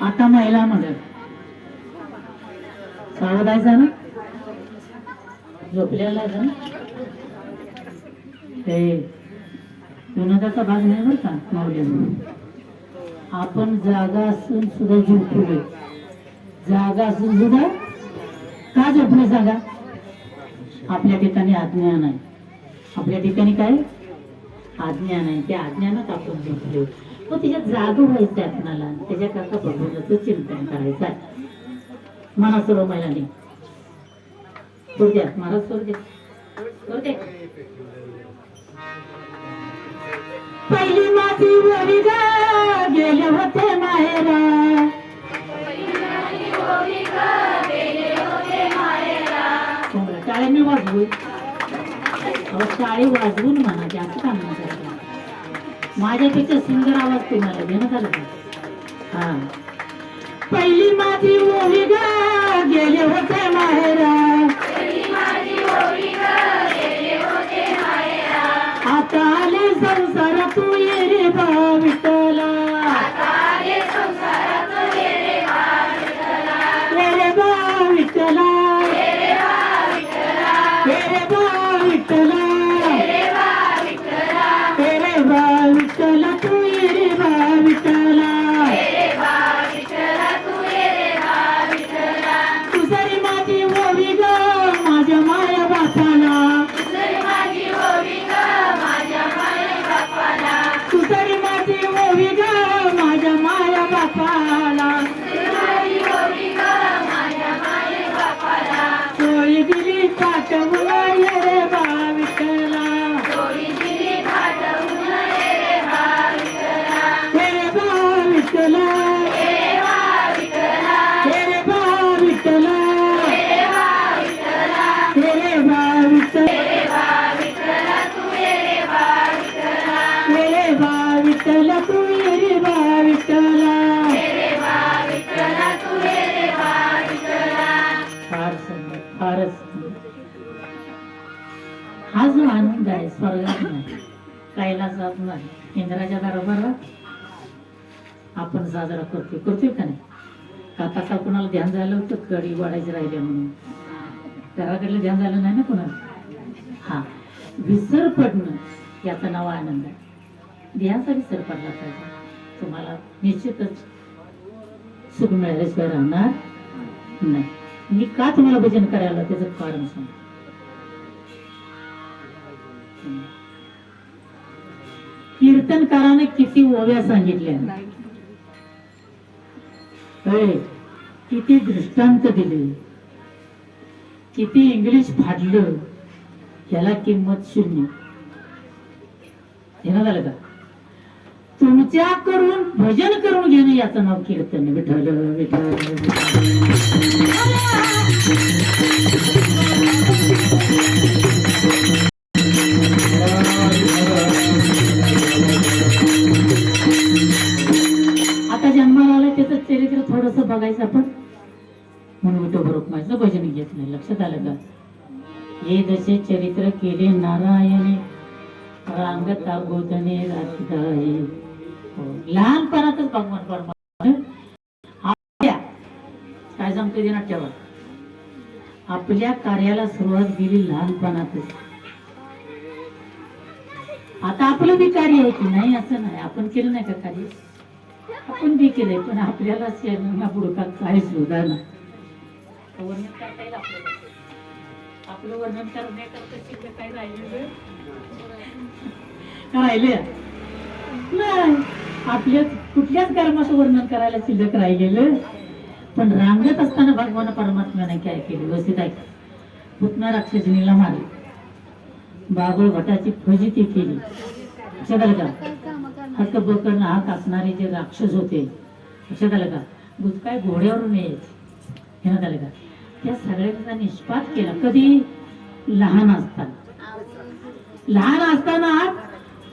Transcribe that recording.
आता महिला मंडळ सावधायचा ना झोपलेला ना ते विनोदाचा भाग नाही बरं का माऊली आपण जागा असून सुद्धा झोपलोय जागा असून सुद्धा का झोपले सांगा आपल्या ठिकाणी अज्ञान आहे आपल्या ठिकाणी काय अज्ञान आहे त्या अज्ञानात आपण झोपलो मग त्याच्यात जाग व्हायचं आहे आपणाला त्याच्याकरता भगवंताचं चिंतन करायचं आहे मना सर्व महिलांनी सोड द्या महाराज सोड द्या सोड द्या पहिली माती वरी गेले होते माहेरा टाळ्यांनी वाजवू टाळी वाजवून म्हणा जास्त काम नाही माझ्यापेक्षा सुंदर आवाज तुम्हाला घेण्यात आला का हा पहिली माझी ओळी गेले होते माहेरा आता आले संसार तू ये रे बा विठ्ठला ये रे बा विठ्ठला हा जो आनंद आहे स्वर्गात नाही कैलासात नाही इंद्राच्या दरबारात आपण साजरा करतोय का नाही आता कुणाला ध्यान झालं होतं कडी वाढायची राहिले म्हणून घराकडलं ध्यान झालं नाही ना कुणाला हा विसर पडणं याचं नाव आनंद आहे ध्यानचा विसर पडला पाहिजे तुम्हाला निश्चितच सुख मिळाल्याशिवाय राहणार नाही मी का तुम्हाला भजन करायला त्याचं कारण सांग कीर्तनकाराने किती ओव्या सांगितल्या किती दृष्टांत दिले किती इंग्लिश फाडलं याला किंमत शून्य हे झालं का तुमच्या करून भजन करून घेणं याचं नाव कीर्तन विठ्ठल विठ्ठल आता जन्माला आलं त्याचं चरित्र थोडस बघायचं आपण म्हणून विठोबा रुक्माईचं भजन घेत नाही लक्षात आलं का हे जसे चरित्र केले नारायणे रांगता गोदने राधिकाई लहानपणातच भगवान परमात्मा काय सांगतो देणार ठेवा आपल्या कार्याला सुरुवात केली लहानपणातच आता आपलं बी कार्य आहे की नाही असं नाही आपण केलं नाही का कार्य आपण बी केलंय पण आपल्याला शरीराला बुडकात काही सुद्धा नाही वर्णन करता येईल आपल्याला आपलं वर्णन करण्याकरता काय राहिलेलं राहिले नाही आपल्या कुठल्याच कर्माचं वर्णन करायला शिल्लक राहिलेलं पण रांगत असताना भगवान परमात्म्याने काय केलं व्यवस्थित ऐक पुतना राक्षसिणीला मारली बाबळ भटाची फजिती केली लक्षात आलं का हक्क बकरण हाक असणारे जे राक्षस होते लक्षात आलं का बुजकाय घोड्यावरून यायचे घेण्यात आलं का त्या सगळ्यांचा निष्पात केला कधी लहान असताना